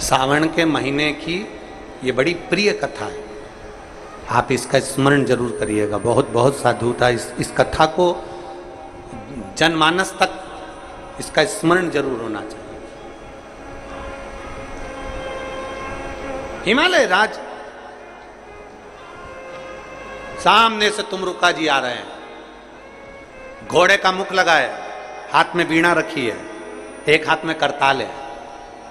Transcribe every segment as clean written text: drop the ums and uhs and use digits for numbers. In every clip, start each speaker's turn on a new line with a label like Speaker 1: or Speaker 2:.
Speaker 1: सावन के महीने की ये बड़ी प्रिय कथा है, आप इसका स्मरण जरूर करिएगा। बहुत बहुत साधुता इस कथा को जनमानस तक इसका स्मरण जरूर होना चाहिए। हिमालय राज, सामने से तुमरुका जी आ रहे हैं, घोड़े का मुख लगा है, हाथ में वीणा रखी है, एक हाथ में करताल है।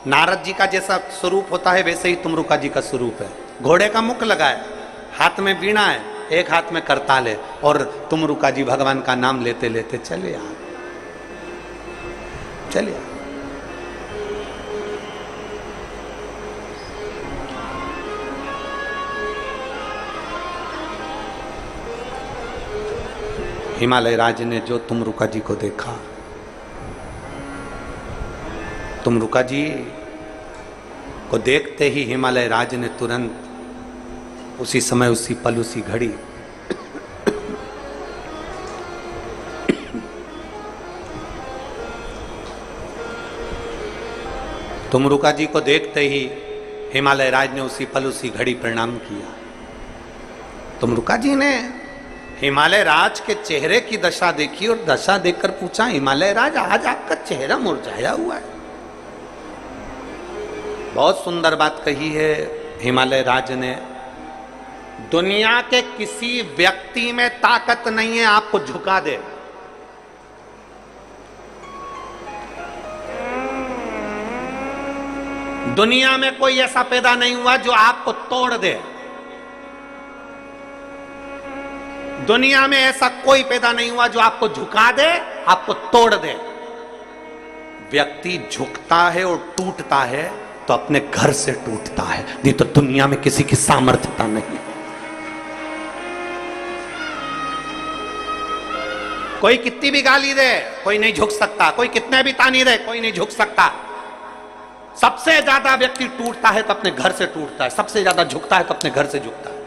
Speaker 1: नारद जी का जैसा स्वरूप होता है वैसे ही तुमरुका जी का स्वरूप है। घोड़े का मुख लगा है, हाथ में वीणा है, एक हाथ में करताल है, और तुमरुका जी भगवान का नाम लेते लेते चले आ चले आ। हिमालय राज ने जो तुमरुका जी को देखा, तुमरुका जी को देखते ही हिमालय राज ने तुरंत उसी समय, उसी पल, उसी घड़ी तुमरुका जी को देखते ही हिमालय राज ने उसी पल, उसी घड़ी प्रणाम किया। तुमरुका जी ने हिमालय राज के चेहरे की दशा देखी और दशा देखकर पूछा, हिमालय राज आज आपका चेहरा मुरझाया हुआ है। बहुत सुंदर बात कही है हिमालय राज ने। दुनिया के किसी व्यक्ति में ताकत नहीं है आपको झुका दे। दुनिया में कोई ऐसा पैदा नहीं हुआ जो आपको तोड़ दे। दुनिया में ऐसा कोई पैदा नहीं हुआ जो आपको झुका दे, आपको तोड़ दे। व्यक्ति झुकता है और टूटता है तो अपने घर से टूटता है, नहीं तो दुनिया में किसी की सामर्थ्यता नहीं। कोई कितनी भी गाली दे कोई नहीं झुक सकता, कोई कितने भी तानी दे कोई नहीं झुक सकता। सबसे ज्यादा व्यक्ति टूटता है तो अपने घर से टूटता है, सबसे ज्यादा झुकता है तो अपने घर से झुकता है।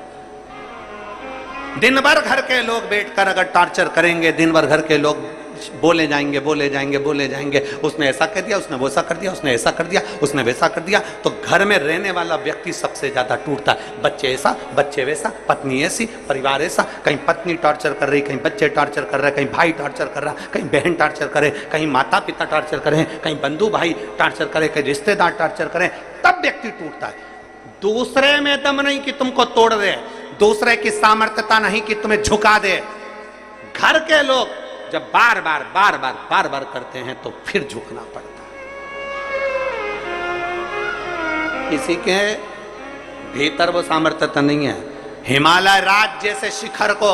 Speaker 1: दिन भर घर के लोग बैठकर अगर टॉर्चर करेंगे, दिन भर घर के लोग बोले जाएंगे बोले जाएंगे बोले जाएंगे, उसने ऐसा कर दिया, उसने वैसा कर दिया, उसने ऐसा कर दिया, उसने वैसा कर दिया, तो घर में रहने वाला व्यक्ति सबसे ज्यादा टूटता है। बच्चे ऐसा, बच्चे वैसा, पत्नी ऐसी, परिवार ऐसा, कहीं पत्नी टॉर्चर कर रही, कहीं बच्चे टॉर्चर कर रहे, कहीं भाई टॉर्चर कर रहा, कहीं बहन टॉर्चर करे, कहीं माता पिता टॉर्चर करें, कहीं बंधु भाई टॉर्चर करे, कहीं रिश्तेदार टॉर्चर करें, तब व्यक्ति टूटता है। दूसरे में दम नहीं कि तुमको तोड़ दे, दूसरे की सामर्थ्यता नहीं कि तुम्हें झुका दे। घर के लोग जब बार बार करते हैं तो फिर झुकना पड़ता है। किसी के भीतर वो सामर्थ्यता नहीं है। हिमालय राज जैसे शिखर को,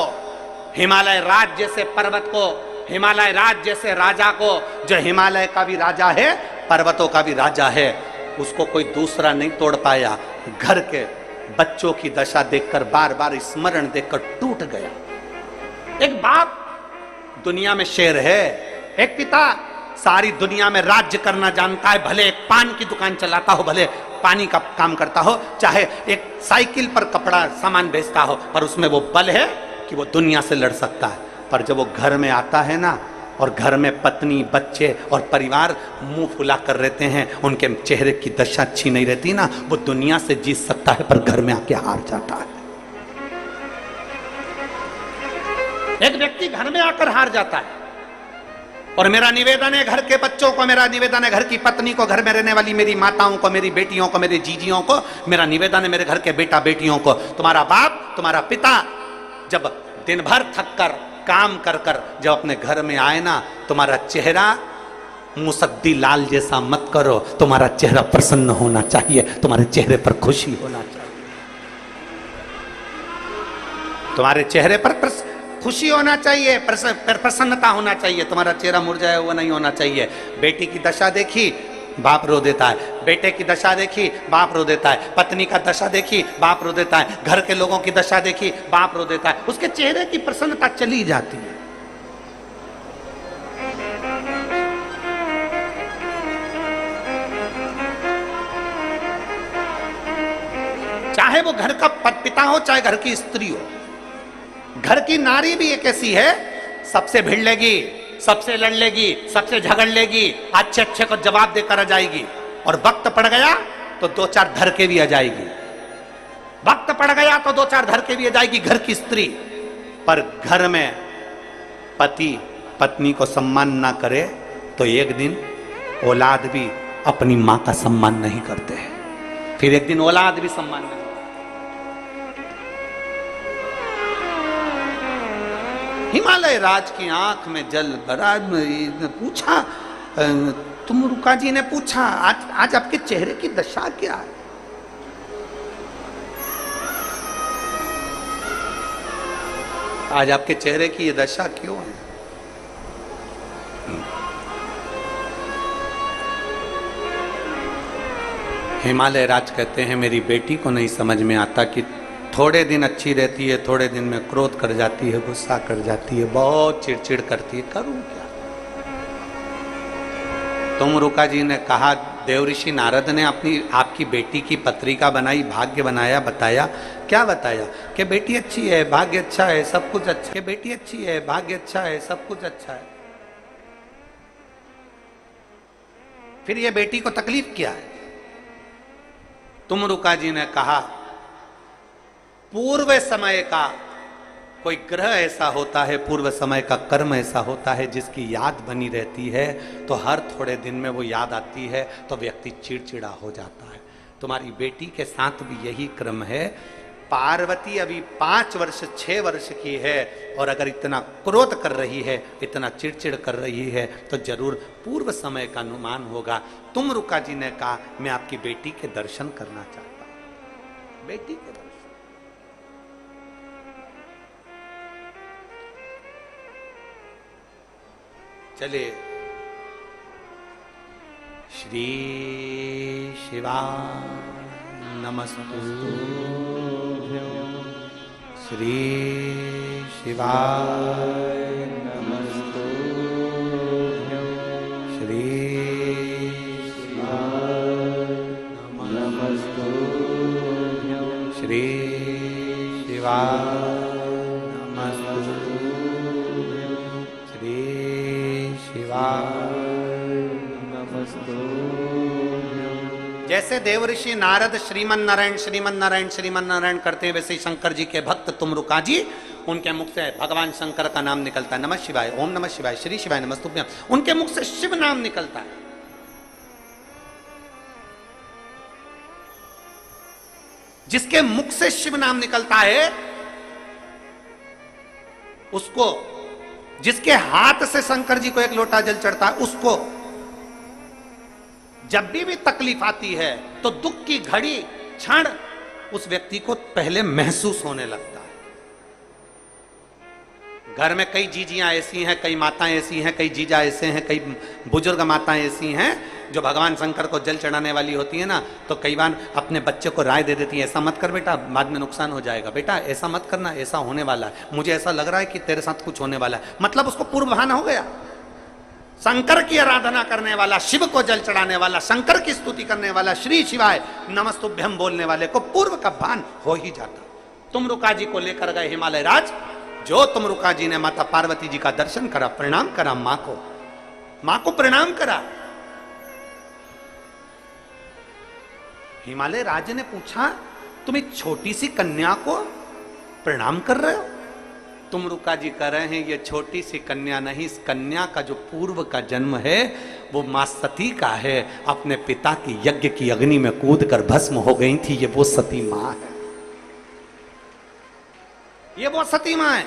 Speaker 1: हिमालय राज जैसे पर्वत को, हिमालय राज जैसे राजा को, जो हिमालय का भी राजा है, पर्वतों का भी राजा है, उसको कोई दूसरा नहीं तोड़ पाया। घर के बच्चों की दशा देखकर, बार बार स्मरण देखकर टूट गया। एक बाप दुनिया में शेर है, एक पिता सारी दुनिया में राज्य करना जानता है, भले एक पान की दुकान चलाता हो, भले पानी का काम करता हो, चाहे एक साइकिल पर कपड़ा सामान बेचता हो, पर उसमें वो बल है कि वो दुनिया से लड़ सकता है। पर जब वो घर में आता है ना, और घर में पत्नी, बच्चे और परिवार मुंह फुला कर रहते हैं, उनके चेहरे की दशा अच्छी नहीं रहती ना, वो दुनिया से जीत सकता है पर घर में आके हार जाता है। एक व्यक्ति घर में आकर हार जाता है। और मेरा निवेदन है घर के बच्चों को, मेरा निवेदन है घर की पत्नी को, घर में रहने वाली मेरी माताओं को, मेरी बेटियों को, मेरी जीजियों को, मेरा निवेदन है मेरे घर के बेटा बेटियों को, तुम्हारा बाप, तुम्हारा पिता जब दिन भर थक कर काम कर कर जब अपने घर में आए ना, तुम्हारा चेहरा मुसद्दी लाल जैसा मत करो, तुम्हारा चेहरा प्रसन्न होना चाहिए, तुम्हारे चेहरे पर खुशी होना चाहिए, तुम्हारे चेहरे पर खुशी होना चाहिए, प्रसन्नता होना चाहिए, तुम्हारा चेहरा मुरझाया हुआ नहीं होना चाहिए। बेटी की दशा देखी, बाप रो देता है, बेटे की दशा देखी, बाप रो देता है, पत्नी का दशा देखी, बाप रो देता है, घर के लोगों की दशा देखी, बाप रो देता है, उसके चेहरे की प्रसन्नता चली जाती है। चाहे वो घर का पिता हो, चाहे घर की स्त्री हो, घर की नारी भी एक ऐसी है, सबसे भिड़ लेगी, सबसे लड़ लेगी, सबसे झगड़ लेगी, अच्छे अच्छे को जवाब देकर आ जाएगी, और वक्त पड़ गया तो 2-4 धर के भी आ जाएगी, वक्त पड़ गया तो 2-4 धर के भी आ जाएगी घर की स्त्री। पर घर में पति पत्नी को सम्मान ना करे तो एक दिन औलाद भी अपनी मां का सम्मान नहीं करते हैं, फिर एक दिन औलाद भी सम्मान नहीं। हिमालय राज की आंख में जल भरा। पूछा, तुम रुका जी ने पूछा, आज आपके चेहरे की दशा क्या है? आज आपके चेहरे की ये दशा क्यों है? हिमालय राज कहते हैं मेरी बेटी को नहीं समझ में आता कि थोड़े दिन अच्छी रहती है, थोड़े दिन में क्रोध कर जाती है, गुस्सा कर जाती है, बहुत चिड़चिड़ करती है, करूं क्या? तुम रुका जी ने कहा, देवऋषि नारद ने आपकी बेटी की पत्रिका बनाई, भाग्य बनाया, बताया। क्या बताया? कि बेटी अच्छी है, भाग्य अच्छा है, सब कुछ अच्छा है। बेटी अच्छी है, भाग्य अच्छा है, सब कुछ अच्छा है। फिर ये बेटी को तकलीफ क्या है? तुम रुका जी ने कहा, पूर्व समय का कोई ग्रह ऐसा होता है, पूर्व समय का कर्म ऐसा होता है जिसकी याद बनी रहती है, तो हर थोड़े दिन में वो याद आती है तो व्यक्ति चिड़चिड़ा हो जाता है। तुम्हारी बेटी के साथ भी यही क्रम है। पार्वती अभी 5 वर्ष 6 वर्ष की है और अगर इतना क्रोध कर रही है, इतना चिड़चिड़ कर रही है, तो जरूर पूर्व समय का अनुमान होगा। तुम रुका जी ने कहा, मैं आपकी बेटी के दर्शन करना चाहता हूं। बेटी के दर्शन। चले, श्री शिवाय नमस्तुभ्यं, श्री शिवाय नमस्तुभ्यं, श्री शिवाय नमस्तुभ्यं, श्री शिवाय नमस्तुभ्यं, श्री शिवाय नमस्तुभ्यं। जैसे देवऋषि नारद श्रीमन नारायण श्रीमन नारायण श्रीमन नारायण करते हैं, वैसे ही शंकर जी के भक्त तुम रुका जी, उनके मुख से भगवान शंकर का नाम निकलता है। नमः शिवाय, ओम नमः शिवाय, श्री शिवाय नमस्तुभ्यं। उनके मुख से शिव नाम निकलता है। जिसके मुख से शिव नाम निकलता है, उसको, जिसके हाथ से शंकर जी को एक लोटा जल चढ़ता है, उसको जब भी तकलीफ आती है तो दुख की घड़ी क्षण उस व्यक्ति को पहले महसूस होने लगता है। घर में कई जीजियां ऐसी हैं, कई माताएं ऐसी हैं, कई जीजा ऐसे हैं, कई बुजुर्ग माताएं ऐसी हैं जो भगवान शंकर को जल चढ़ाने वाली होती है ना, तो कई बार अपने बच्चे को राय दे देती है, ऐसा मत कर बेटा, बाद में नुकसान हो जाएगा, बेटा ऐसा मत करना, ऐसा होने वाला है, मुझे ऐसा लग रहा है कि तेरे साथ कुछ होने वाला है। मतलब उसको पूर्व भान हो गया। शंकर की आराधना करने वाला, शिव को जल चढ़ाने वाला, शंकर की स्तुति करने वाला, श्री शिवाय नमस्तुभ्यं बोलने वाले को पूर्व का भान हो ही जाता। तुम रुका जी को लेकर गए हिमालय राज। जो तुम रुका जी ने माता पार्वती जी का दर्शन करा, प्रणाम करा मां को प्रणाम करा। हिमालय राज ने पूछा, तुम एक छोटी सी कन्या को प्रणाम कर रहे हो? तुम रुका जी कह रहे हैं, ये छोटी सी कन्या नहीं, इस कन्या का जो पूर्व का जन्म है वो मां सती का है। अपने पिता की यज्ञ की अग्नि में कूदकर भस्म हो गई थी, ये वो सती मां है। ये वो सती मां है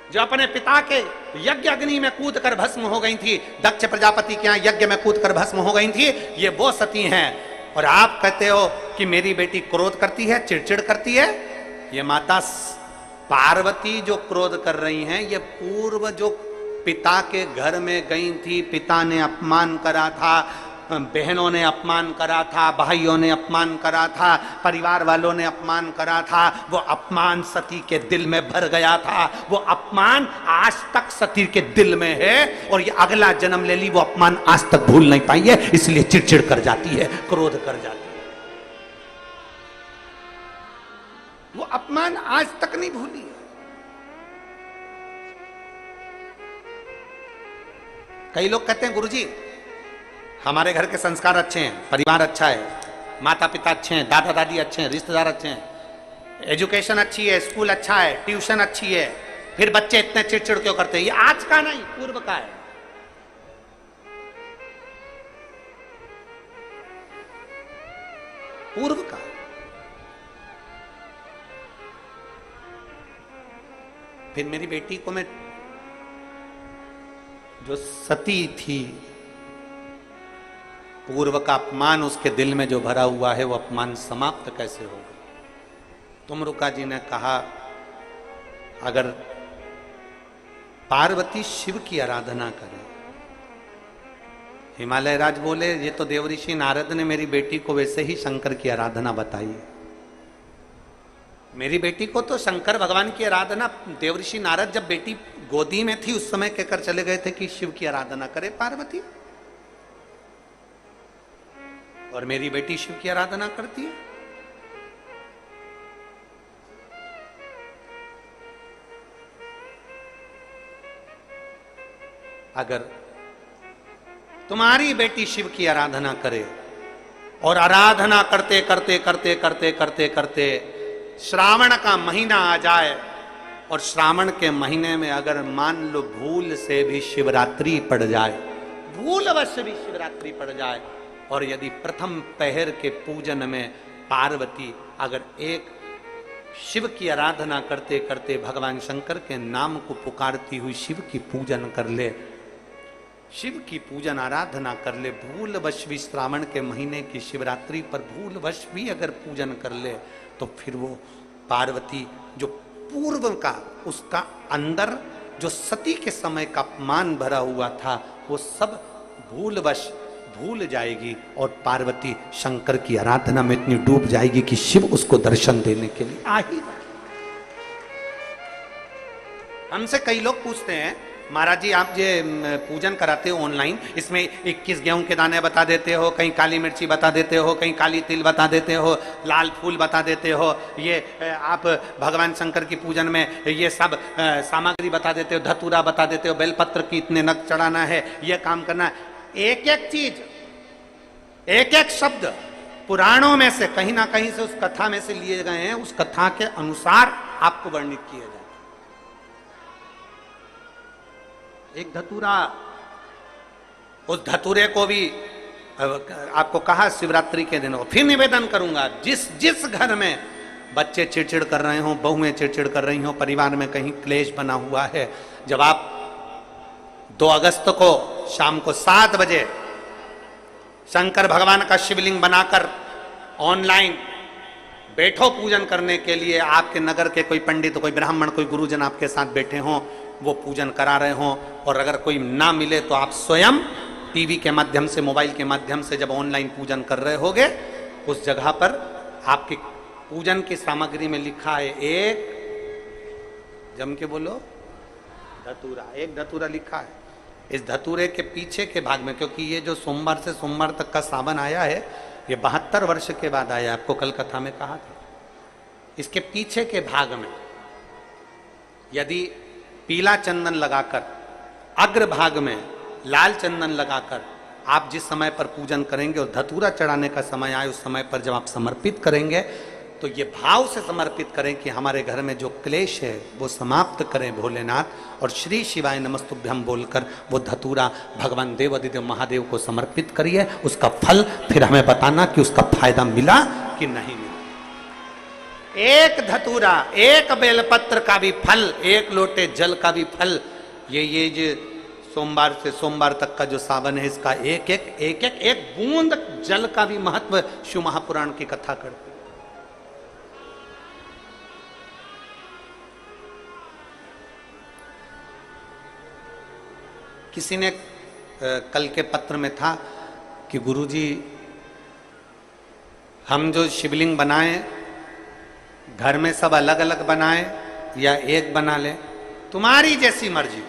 Speaker 1: जो अपने पिता के यज्ञ अग्नि में कूदकर भस्म हो गई थी, दक्ष प्रजापति के यहां यज्ञ में कूदकर भस्म हो गई थी। ये वो सती हैं। और आप कहते हो कि मेरी बेटी क्रोध करती है, चिड़चिड़ करती है। ये माता पार्वती जो क्रोध कर रही हैं, ये पूर्व जो पिता के घर में गई थी, पिता ने अपमान करा था, बहनों ने अपमान करा था, भाइयों ने अपमान करा था, परिवार वालों ने अपमान करा था, वो अपमान सती के दिल में भर गया था। वो अपमान आज तक सती के दिल में है और ये अगला जन्म ले ली, वो अपमान आज तक भूल नहीं पाई है, इसलिए चिड़चिड़ कर जाती है, क्रोध कर जाती है। वो अपमान आज तक नहीं भूली। कई लोग कहते हैं गुरुजी हमारे घर के संस्कार अच्छे हैं, परिवार अच्छा है, माता पिता अच्छे हैं, दादा दादी अच्छे हैं, रिश्तेदार अच्छे हैं, एजुकेशन अच्छी है, स्कूल अच्छा है, ट्यूशन अच्छी है, फिर बच्चे इतने चिड़चिड़ क्यों करते हैं? ये आज का नहीं, पूर्व का है। पूर्व का। फिर मेरी बेटी को मैं, जो सती थी, पूर्व का अपमान उसके दिल में जो भरा हुआ है, वो अपमान समाप्त कैसे होगा? तुमरुका जी ने कहा, अगर पार्वती शिव की आराधना करे, हिमालय राज बोले ये तो देवऋषि नारद ने मेरी बेटी को वैसे ही शंकर की आराधना बताई है। मेरी बेटी को तो शंकर भगवान की आराधना देवऋषि नारद जब बेटी गोदी में थी उस समय कहकर चले गए थे कि शिव की आराधना करे पार्वती, और मेरी बेटी शिव की आराधना करती है। अगर तुम्हारी बेटी शिव की आराधना करे और आराधना करते करते करते करते करते करते श्रावण का महीना आ जाए, और श्रावण के महीने में अगर मान लो भूल से भी शिवरात्रि पड़ जाए, भूलवश भी शिवरात्रि पड़ जाए, और यदि प्रथम पहर के पूजन में पार्वती अगर एक शिव की आराधना करते करते भगवान शंकर के नाम को पुकारती हुई शिव की पूजन कर ले, शिव की पूजन आराधना कर ले, भूलवश भी श्रावण के महीने की शिवरात्रि पर भूलवश भी अगर पूजन कर ले, तो फिर वो पार्वती जो पूर्व का उसका अंदर जो सती के समय का अपमान भरा हुआ था, वो सब भूलवश भूल जाएगी और पार्वती शंकर की आराधना में इतनी डूब जाएगी कि शिव उसको दर्शन देने के लिए आ ही। हमसे कई लोग पूछते हैं, महाराज जी आप ये पूजन कराते हो ऑनलाइन, इसमें 21 गेहूं के दाने बता देते हो, कहीं काली मिर्ची बता देते हो, कहीं काली तिल बता देते हो, लाल फूल बता देते हो, ये आप भगवान शंकर की पूजन में ये सब सामग्री बता देते हो, धतूरा बता देते हो, बेलपत्र की इतने नग चढ़ाना है, ये काम करना है। एक एक चीज, एक एक शब्द पुराणों में से कहीं ना कहीं से उस कथा में से लिए गए हैं, उस कथा के अनुसार आपको वर्णित किया जाए। एक धतूरा, उस धतूरे को भी आपको कहा शिवरात्रि के दिन हो। फिर निवेदन करूंगा, जिस जिस घर में बच्चे चिड़चिड़ कर रहे हो, बहुएं चिड़चिड़ कर रही हो, परिवार में कहीं क्लेश बना हुआ है, जब आप 2 अगस्त को शाम को 7 बजे शंकर भगवान का शिवलिंग बनाकर ऑनलाइन बैठो पूजन करने के लिए, आपके नगर के कोई पंडित, कोई ब्राह्मण, कोई गुरुजन आपके साथ बैठे हों, वो पूजन करा रहे हों, और अगर कोई ना मिले तो आप स्वयं टीवी के माध्यम से, मोबाइल के माध्यम से जब ऑनलाइन पूजन कर रहे होगे, उस जगह पर आपकी पूजन की सामग्री में लिखा है एक, जम के बोलो, धतूरा, एक धतूरा लिखा है। इस धतूरे के पीछे के भाग में, क्योंकि ये जो सोमवार से सोमवार तक का सावन आया है, ये 72 वर्ष के बाद आया, आपको कल कथा में कहा था। इसके पीछे के भाग में यदि पीला चंदन लगाकर, अग्र भाग में लाल चंदन लगाकर आप जिस समय पर पूजन करेंगे और धतूरा चढ़ाने का समय आए, उस समय पर जब आप समर्पित करेंगे, तो ये भाव से समर्पित करें कि हमारे घर में जो क्लेश है वो समाप्त करें भोलेनाथ, और श्री शिवाय नमस्तुभ्यम बोलकर वो धतूरा भगवान देव अधिदेव महादेव को समर्पित करिए। उसका फल फिर हमें बताना कि उसका फायदा मिला कि नहीं मिला। एक धतूरा, एक बेलपत्र का भी फल, एक लोटे जल का भी फल, ये जो सोमवार से सोमवार तक का जो सावन है, इसका एक एक एक एक एक बूंद जल का भी महत्व शिव महापुराण की कथा करती है। किसी ने कल के पत्र में था कि गुरुजी हम जो शिवलिंग बनाए, घर में सब अलग अलग बनाए या एक बना ले, तुम्हारी जैसी मर्जी।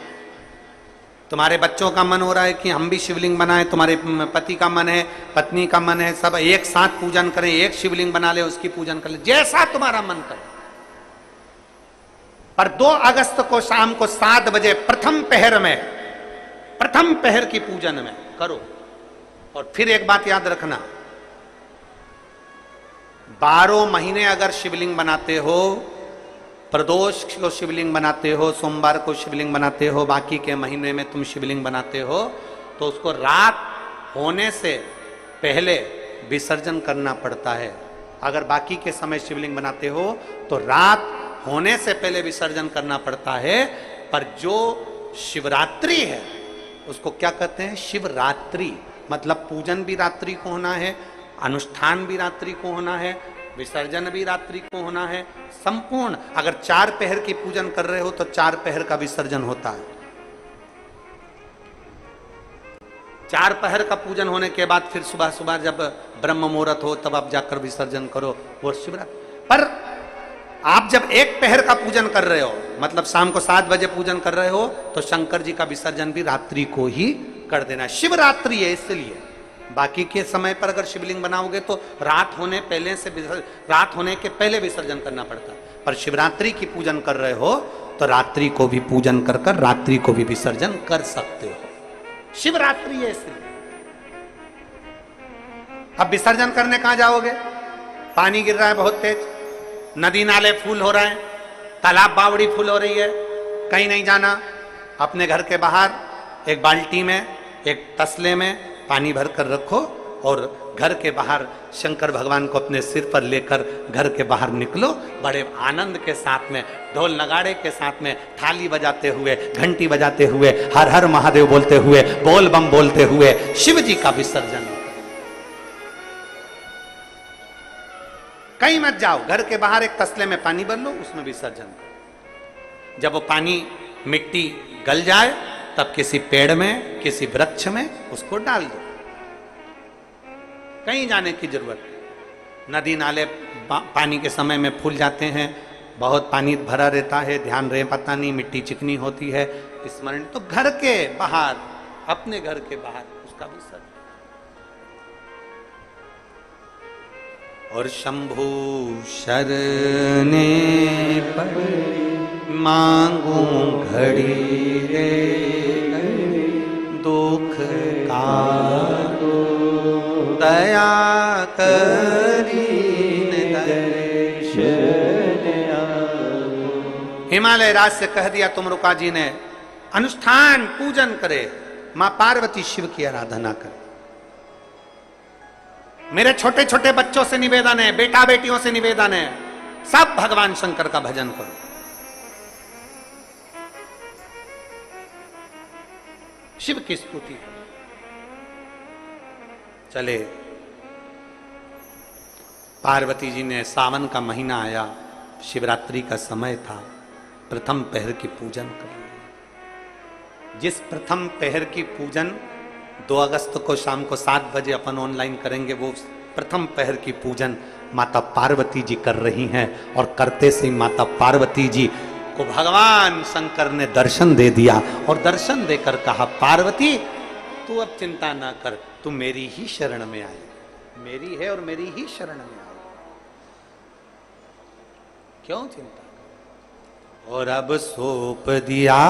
Speaker 1: तुम्हारे बच्चों का मन हो रहा है कि हम भी शिवलिंग बनाएं, तुम्हारे पति का मन है, पत्नी का मन है, सब एक साथ पूजन करें, एक शिवलिंग बना ले, उसकी पूजन कर ले, जैसा तुम्हारा मन करे। पर 2 अगस्त को शाम को 7 बजे प्रथम पहर में, प्रथम पहर की पूजन में करो। और फिर एक बात याद रखना, 12 महीने अगर शिवलिंग बनाते हो, प्रदोष को शिवलिंग बनाते हो, सोमवार को शिवलिंग बनाते हो, बाकी के महीने में तुम शिवलिंग बनाते हो, तो उसको रात होने से पहले विसर्जन करना पड़ता है। अगर बाकी के समय शिवलिंग बनाते हो तो रात होने से पहले विसर्जन करना पड़ता है। पर जो शिवरात्रि है उसको क्या कहते हैं? शिवरात्रि। मतलब पूजन भी रात्रि को होना है, अनुष्ठान भी रात्रि को होना है, विसर्जन भी रात्रि को होना है। संपूर्ण अगर 4 पहर की पूजन कर रहे हो तो 4 पहर का विसर्जन होता है। 4 पहर का पूजन होने के बाद फिर सुबह सुबह जब ब्रह्म मुहूर्त हो तब आप जाकर विसर्जन करो, वो शिवरात्रि। पर आप जब 1 पहर का पूजन कर रहे हो, मतलब शाम को 7 बजे पूजन कर रहे हो, तो शंकर जी का विसर्जन भी रात्रि को ही कर देना। शिवरात्रि है इसलिए। बाकी के समय पर अगर शिवलिंग बनाओगे तो रात होने के पहले विसर्जन करना पड़ता है। पर शिवरात्रि की पूजन कर रहे हो तो रात्रि को भी पूजन कर कर रात्रि को भी विसर्जन कर सकते हो। शिवरात्रि है इसलिए। अब विसर्जन करने कहां जाओगे? पानी गिर रहा है बहुत तेज, नदी नाले फूल हो रहे हैं, तालाब बावड़ी फूल हो रही है, कहीं नहीं जाना। अपने घर के बाहर एक बाल्टी में, एक तसले में पानी भर कर रखो और घर के बाहर शंकर भगवान को अपने सिर पर लेकर घर के बाहर निकलो। बड़े आनंद के साथ में, ढोल नगाड़े के साथ में, थाली बजाते हुए, घंटी बजाते हुए, हर हर महादेव बोलते हुए, बोल बम बोलते हुए शिव जी का विसर्जन। कहीं मत जाओ, घर के बाहर एक तसले में पानी भर लो, उसमें विसर्जन। जब वो पानी मिट्टी गल जाए तब किसी पेड़ में, किसी वृक्ष में उसको डाल दो। कहीं जाने की जरूरत नहीं। नदी नाले पानी के समय में फूल जाते हैं, बहुत पानी भरा रहता है, ध्यान रहे पता नहीं, मिट्टी चिकनी होती है, स्मरण। तो घर के बाहर, अपने घर के बाहर उसका विसर्जन। और शंभु शरणे पर मांगू घड़ी रे, दुख का दया करीन दर्शन। हिमालय राज से कह दिया तुमरुका जी ने, अनुष्ठान पूजन करे, मां पार्वती शिव की आराधना करे। मेरे छोटे छोटे बच्चों से निवेदन है, बेटा बेटियों से निवेदन है, सब भगवान शंकर का भजन करो। शिव की स्तुति। चले, पार्वती जी ने, सावन का महीना आया, शिवरात्रि का समय था, प्रथम पहर की पूजन कर। जिस प्रथम पहर की पूजन 2 अगस्त को शाम को 7 बजे अपन ऑनलाइन करेंगे, वो प्रथम पहर की पूजन माता पार्वती जी कर रही हैं। और करते से माता पार्वती जी को भगवान शंकर ने दर्शन दे दिया और दर्शन देकर कहा, पार्वती तू अब चिंता ना कर, तू मेरी ही शरण में आई, मेरी है और मेरी ही शरण में आई, क्यों चिंता कर। और अब सौंप दिया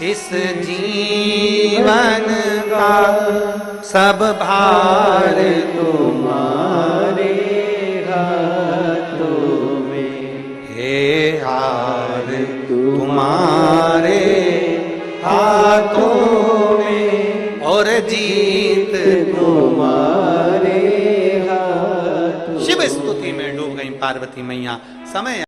Speaker 1: इस जीवन का सब भार तुम्हारे हाथों में, हे हार तुम्हारे हाथों में, और जीत तुम्हारे हाथों। शिव स्तुति में डूब गई पार्वती मैया। समय